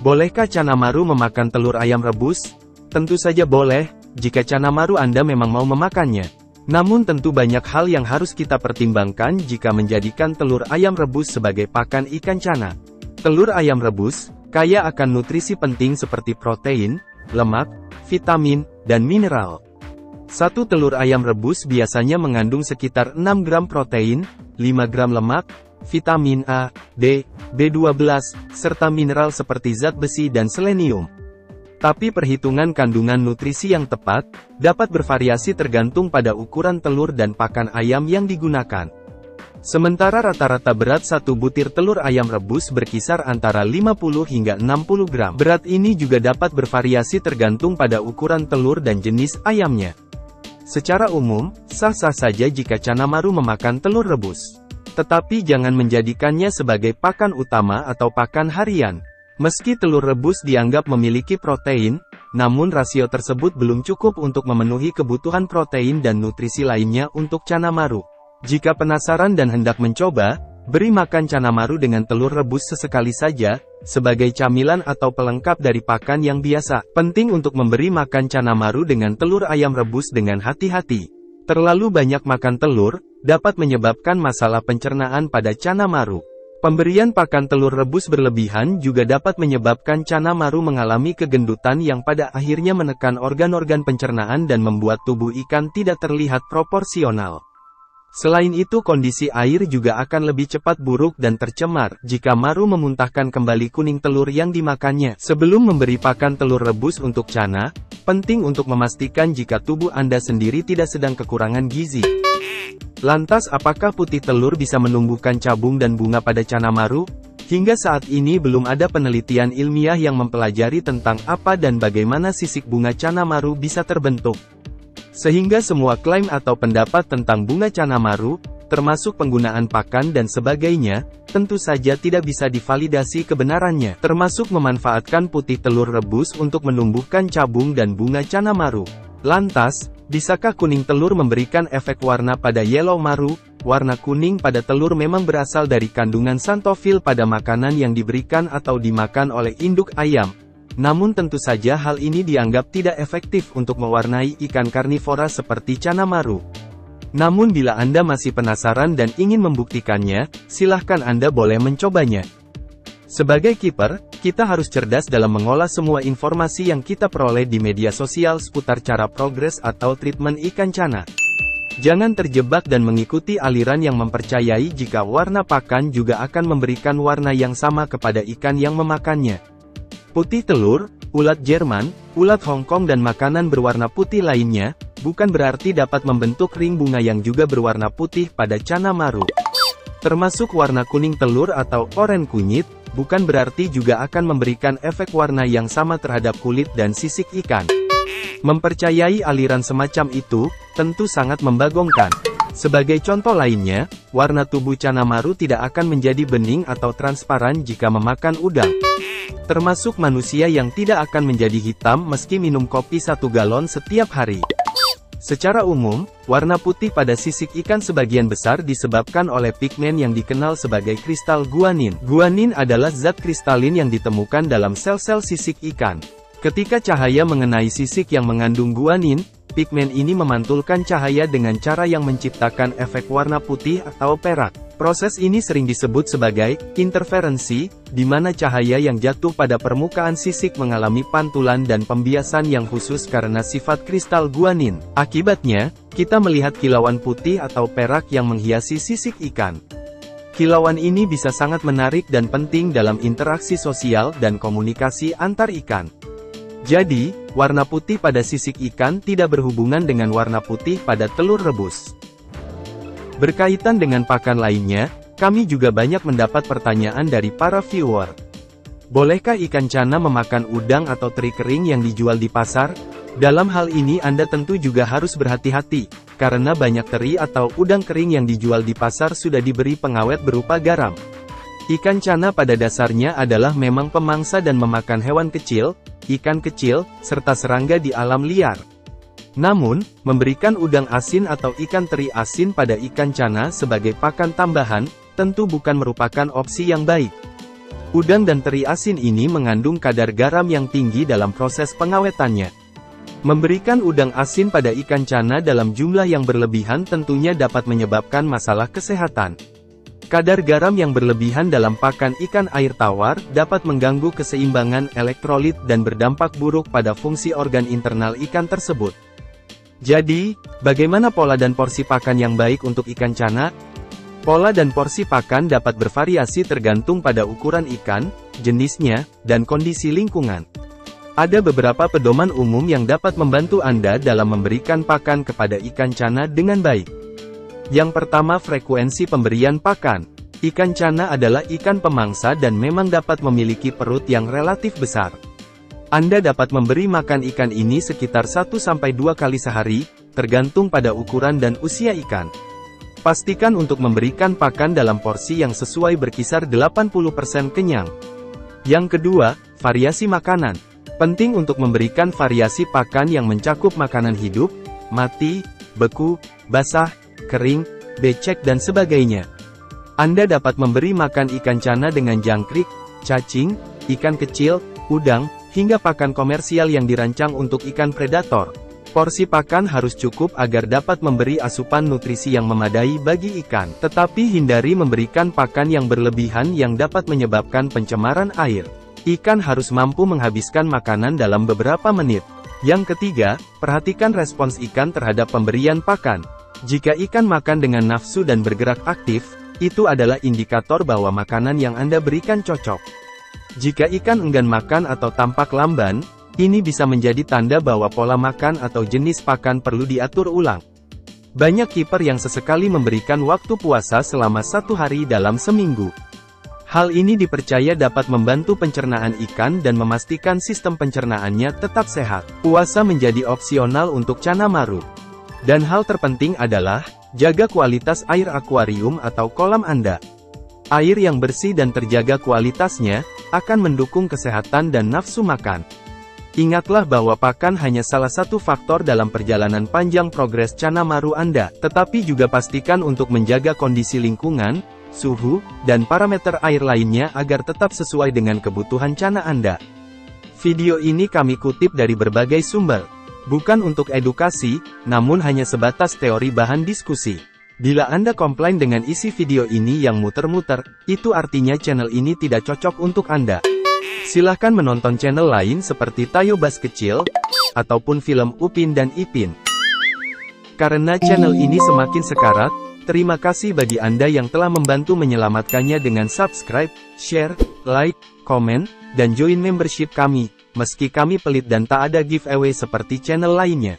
Bolehkah Canamaru memakan telur ayam rebus? Tentu saja boleh, jika Canamaru Anda memang mau memakannya. Namun tentu banyak hal yang harus kita pertimbangkan jika menjadikan telur ayam rebus sebagai pakan ikan cana. Telur ayam rebus kaya akan nutrisi penting seperti protein, lemak, vitamin, dan mineral. Satu telur ayam rebus biasanya mengandung sekitar 6 gram protein, 5 gram lemak, vitamin A, D, B12, serta mineral seperti zat besi dan selenium. Tapi perhitungan kandungan nutrisi yang tepat dapat bervariasi tergantung pada ukuran telur dan pakan ayam yang digunakan. Sementara rata-rata berat satu butir telur ayam rebus berkisar antara 50 hingga 60 gram. Berat ini juga dapat bervariasi tergantung pada ukuran telur dan jenis ayamnya. Secara umum, sah-sah saja jika Canamaru memakan telur rebus. Tetapi jangan menjadikannya sebagai pakan utama atau pakan harian. Meski telur rebus dianggap memiliki protein, namun rasio tersebut belum cukup untuk memenuhi kebutuhan protein dan nutrisi lainnya untuk Canamaru. Jika penasaran dan hendak mencoba, beri makan Canamaru dengan telur rebus sesekali saja, sebagai camilan atau pelengkap dari pakan yang biasa. Penting untuk memberi makan Canamaru dengan telur ayam rebus dengan hati-hati. Terlalu banyak makan telur dapat menyebabkan masalah pencernaan pada Canamaru. Pemberian pakan telur rebus berlebihan juga dapat menyebabkan Canamaru mengalami kegendutan yang pada akhirnya menekan organ-organ pencernaan dan membuat tubuh ikan tidak terlihat proporsional. Selain itu kondisi air juga akan lebih cepat buruk dan tercemar jika Maru memuntahkan kembali kuning telur yang dimakannya. Sebelum memberi pakan telur rebus untuk Cana, penting untuk memastikan jika tubuh Anda sendiri tidak sedang kekurangan gizi. Lantas apakah putih telur bisa menumbuhkan cabung dan bunga pada Canamaru? Hingga saat ini belum ada penelitian ilmiah yang mempelajari tentang apa dan bagaimana sisik bunga Canamaru bisa terbentuk. Sehingga semua klaim atau pendapat tentang bunga Canamaru, termasuk penggunaan pakan dan sebagainya, tentu saja tidak bisa divalidasi kebenarannya, termasuk memanfaatkan putih telur rebus untuk menumbuhkan cabung dan bunga Canamaru. Lantas, bisakah kuning telur memberikan efek warna pada yellow maru? Warna kuning pada telur memang berasal dari kandungan xanthofil pada makanan yang diberikan atau dimakan oleh induk ayam. Namun tentu saja hal ini dianggap tidak efektif untuk mewarnai ikan karnivora seperti Canamaru. Namun bila Anda masih penasaran dan ingin membuktikannya, silahkan Anda boleh mencobanya. Sebagai kiper, kita harus cerdas dalam mengolah semua informasi yang kita peroleh di media sosial seputar cara progres atau treatment ikan cana. Jangan terjebak dan mengikuti aliran yang mempercayai jika warna pakan juga akan memberikan warna yang sama kepada ikan yang memakannya. Putih telur, ulat Jerman, ulat Hong Kong dan makanan berwarna putih lainnya, bukan berarti dapat membentuk ring bunga yang juga berwarna putih pada Canamaru. Termasuk warna kuning telur atau oranye kunyit, bukan berarti juga akan memberikan efek warna yang sama terhadap kulit dan sisik ikan. Mempercayai aliran semacam itu, tentu sangat membagongkan. Sebagai contoh lainnya, warna tubuh Canamaru tidak akan menjadi bening atau transparan jika memakan udang. Termasuk manusia yang tidak akan menjadi hitam meski minum kopi 1 galon setiap hari. Secara umum, warna putih pada sisik ikan sebagian besar disebabkan oleh pigmen yang dikenal sebagai kristal guanin. Guanin adalah zat kristalin yang ditemukan dalam sel-sel sisik ikan. Ketika cahaya mengenai sisik yang mengandung guanin, pigmen ini memantulkan cahaya dengan cara yang menciptakan efek warna putih atau perak. Proses ini sering disebut sebagai interferensi, di mana cahaya yang jatuh pada permukaan sisik mengalami pantulan dan pembiasan yang khusus karena sifat kristal guanin. Akibatnya, kita melihat kilauan putih atau perak yang menghiasi sisik ikan. Kilauan ini bisa sangat menarik dan penting dalam interaksi sosial dan komunikasi antar ikan. Jadi, warna putih pada sisik ikan tidak berhubungan dengan warna putih pada telur rebus. Berkaitan dengan pakan lainnya, kami juga banyak mendapat pertanyaan dari para viewer. Bolehkah ikan cana memakan udang atau teri kering yang dijual di pasar? Dalam hal ini Anda tentu juga harus berhati-hati, karena banyak teri atau udang kering yang dijual di pasar sudah diberi pengawet berupa garam. Ikan cana pada dasarnya adalah memang pemangsa dan memakan hewan kecil, ikan kecil, serta serangga di alam liar. Namun, memberikan udang asin atau ikan teri asin pada ikan cana sebagai pakan tambahan, tentu bukan merupakan opsi yang baik. Udang dan teri asin ini mengandung kadar garam yang tinggi dalam proses pengawetannya. Memberikan udang asin pada ikan cana dalam jumlah yang berlebihan tentunya dapat menyebabkan masalah kesehatan. Kadar garam yang berlebihan dalam pakan ikan air tawar dapat mengganggu keseimbangan elektrolit dan berdampak buruk pada fungsi organ internal ikan tersebut. Jadi, bagaimana pola dan porsi pakan yang baik untuk ikan cana? Pola dan porsi pakan dapat bervariasi tergantung pada ukuran ikan, jenisnya, dan kondisi lingkungan. Ada beberapa pedoman umum yang dapat membantu Anda dalam memberikan pakan kepada ikan cana dengan baik. Yang pertama, frekuensi pemberian pakan. Ikan cana adalah ikan pemangsa dan memang dapat memiliki perut yang relatif besar. Anda dapat memberi makan ikan ini sekitar 1-2 kali sehari, tergantung pada ukuran dan usia ikan. Pastikan untuk memberikan pakan dalam porsi yang sesuai berkisar 80% kenyang. Yang kedua, variasi makanan. Penting untuk memberikan variasi pakan yang mencakup makanan hidup, mati, beku, basah, kering, becek dan sebagainya. Anda dapat memberi makan ikan cana dengan jangkrik, cacing, ikan kecil, udang, hingga pakan komersial yang dirancang untuk ikan predator. Porsi pakan harus cukup agar dapat memberi asupan nutrisi yang memadai bagi ikan, tetapi hindari memberikan pakan yang berlebihan yang dapat menyebabkan pencemaran air. Ikan harus mampu menghabiskan makanan dalam beberapa menit. Yang ketiga, perhatikan respons ikan terhadap pemberian pakan. Jika ikan makan dengan nafsu dan bergerak aktif, itu adalah indikator bahwa makanan yang Anda berikan cocok. Jika ikan enggan makan atau tampak lamban, ini bisa menjadi tanda bahwa pola makan atau jenis pakan perlu diatur ulang. Banyak kiper yang sesekali memberikan waktu puasa selama 1 hari dalam seminggu. Hal ini dipercaya dapat membantu pencernaan ikan dan memastikan sistem pencernaannya tetap sehat. Puasa menjadi opsional untuk cana maru. Dan hal terpenting adalah, jaga kualitas air akuarium atau kolam Anda. Air yang bersih dan terjaga kualitasnya, akan mendukung kesehatan dan nafsu makan. Ingatlah bahwa pakan hanya salah satu faktor dalam perjalanan panjang progres cana maru Anda, tetapi juga pastikan untuk menjaga kondisi lingkungan, suhu, dan parameter air lainnya agar tetap sesuai dengan kebutuhan cana Anda. Video ini kami kutip dari berbagai sumber. Bukan untuk edukasi, namun hanya sebatas teori bahan diskusi. Bila Anda komplain dengan isi video ini yang muter-muter, itu artinya channel ini tidak cocok untuk Anda. Silahkan menonton channel lain seperti Tayo Bas Kecil, ataupun film Upin dan Ipin. Karena channel ini semakin sekarat, terima kasih bagi Anda yang telah membantu menyelamatkannya dengan subscribe, share, like, komen, dan join membership kami, meski kami pelit dan tak ada giveaway seperti channel lainnya.